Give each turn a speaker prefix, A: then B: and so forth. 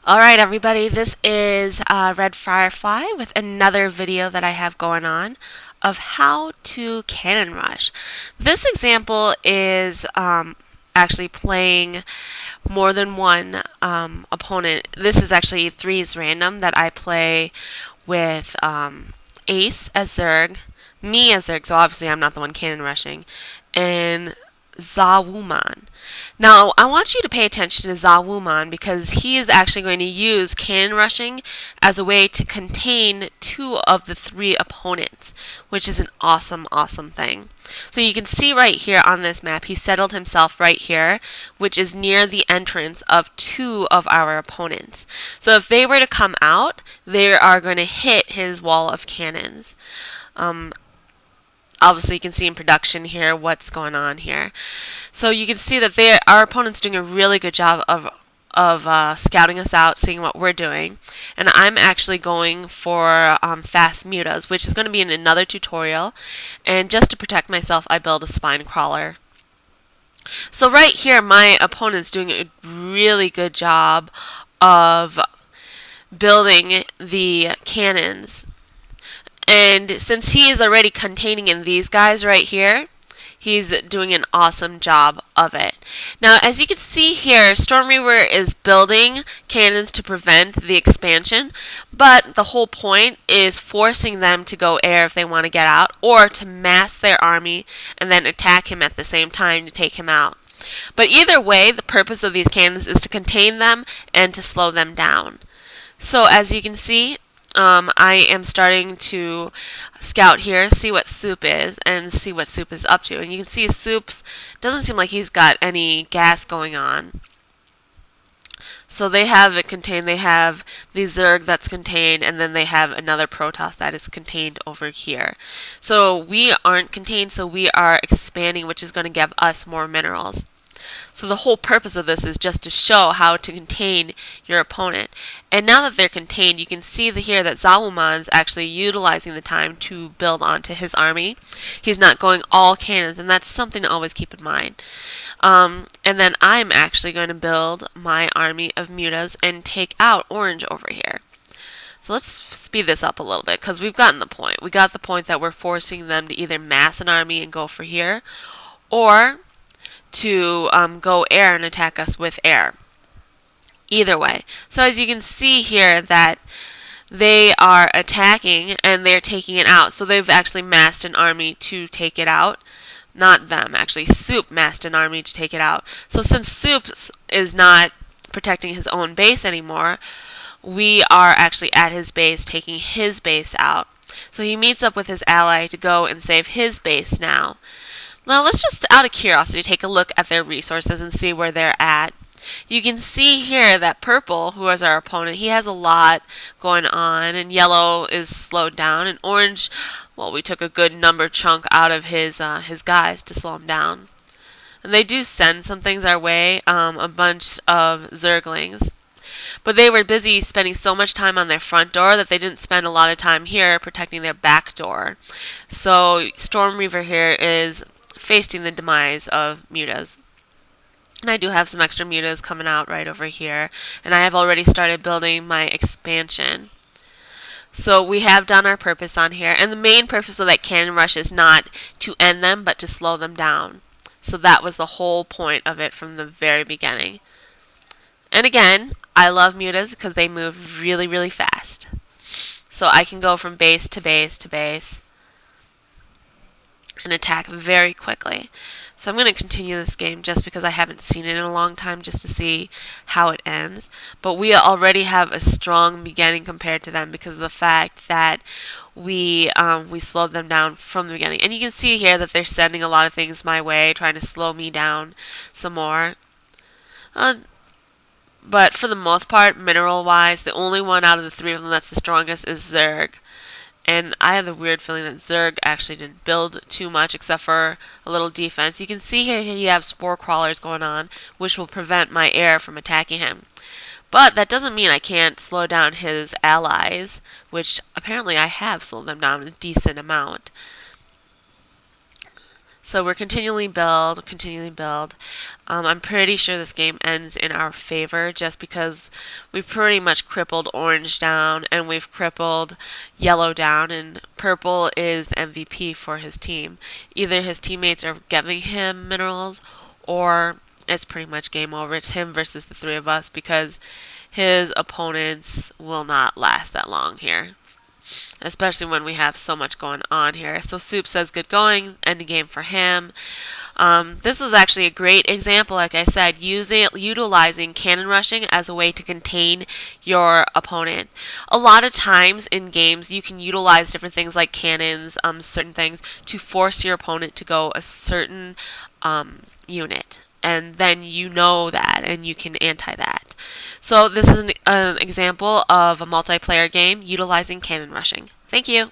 A: Alright everybody, this is Red Firefly with another video that I have going on of how to cannon rush. This example is actually playing more than one opponent. This is actually threes random that I play with Ace as Zerg, me as Zerg, so obviously I'm not the one cannon rushing, and Zawuman. Now, I want you to pay attention to Zawuman because he is actually going to use cannon rushing as a way to contain two of the three opponents, which is an awesome, awesome thing. So you can see right here on this map, he settled himself right here, which is near the entrance of two of our opponents. So if they were to come out, they are going to hit his wall of cannons. Obviously, you can see in production here what's going on here. So you can see that our opponent's doing a really good job of scouting us out, seeing what we're doing. And I'm actually going for fast mutas, which is going to be in another tutorial. And just to protect myself, I build a spine crawler. So right here, my opponent's doing a really good job of building the cannons. And since he is already containing in these guys right here, he's doing an awesome job of it. Now, as you can see here, Storm Reaver is building cannons to prevent the expansion, but the whole point is forcing them to go air if they want to get out, or to mass their army and then attack him at the same time to take him out. But either way, the purpose of these cannons is to contain them and to slow them down. So as you can see, I am starting to scout here, see what Soup is, and see what Soup is up to. And you can see Soup's doesn't seem like he's got any gas going on. So they have it contained. They have the Zerg that's contained, and then they have another Protoss that is contained over here. So we aren't contained, so we are expanding, which is going to give us more minerals. So the whole purpose of this is just to show how to contain your opponent. And now that they're contained, you can see here that Zawuman's actually utilizing the time to build onto his army. He's not going all cannons, and that's something to always keep in mind. And then I'm actually going to build my army of mutas and take out Orange over here. So let's speed this up a little bit because we've gotten the point. We got the point that we're forcing them to either mass an army and go for here, or to go air and attack us with air. Either way. So as you can see here that they are attacking and they're taking it out. So they've actually massed an army to take it out. Not them, actually. Soup massed an army to take it out. So since Soup is not protecting his own base anymore, we are actually at his base taking his base out. So he meets up with his ally to go and save his base now. Now let's just, out of curiosity, take a look at their resources and see where they're at. You can see here that Purple, who is our opponent, he has a lot going on, and Yellow is slowed down, and Orange, well, we took a good number chunk out of his guys to slow him down. And they do send some things our way, a bunch of Zerglings. But they were busy spending so much time on their front door that they didn't spend a lot of time here protecting their back door. So Storm Reaver here is facing the demise of mutas. And I do have some extra mutas coming out right over here, and I have already started building my expansion. So we have done our purpose on here, and the main purpose of that cannon rush is not to end them, but to slow them down. So that was the whole point of it from the very beginning. And again, I love mutas because they move really, really fast. So I can go from base to base to base and attack very quickly. So I'm going to continue this game just because I haven't seen it in a long time, just to see how it ends. But we already have a strong beginning compared to them because of the fact that we slowed them down from the beginning. And you can see here that they're sending a lot of things my way, trying to slow me down some more. But for the most part, mineral-wise, the only one out of the three of them that's the strongest is Zerg. And I have the weird feeling that Zerg actually didn't build too much except for a little defense. You can see here you have spore crawlers going on, which will prevent my air from attacking him. But that doesn't mean I can't slow down his allies, which apparently I have slowed them down a decent amount. So we're continually build, continually build. I'm pretty sure this game ends in our favor just because we've pretty much crippled orange down and we've crippled yellow down, and purple is MVP for his team. Either his teammates are giving him minerals or it's pretty much game over. It's him versus the three of us because his opponents will not last that long here, especially when we have so much going on here. So Soup says good going, end the game for him. This was actually a great example, like I said, utilizing cannon rushing as a way to contain your opponent. A lot of times in games, you can utilize different things like cannons, certain things, to force your opponent to go a certain unit. And then you know that, and you can anti that. So this is an example of a multiplayer game utilizing cannon rushing. Thank you.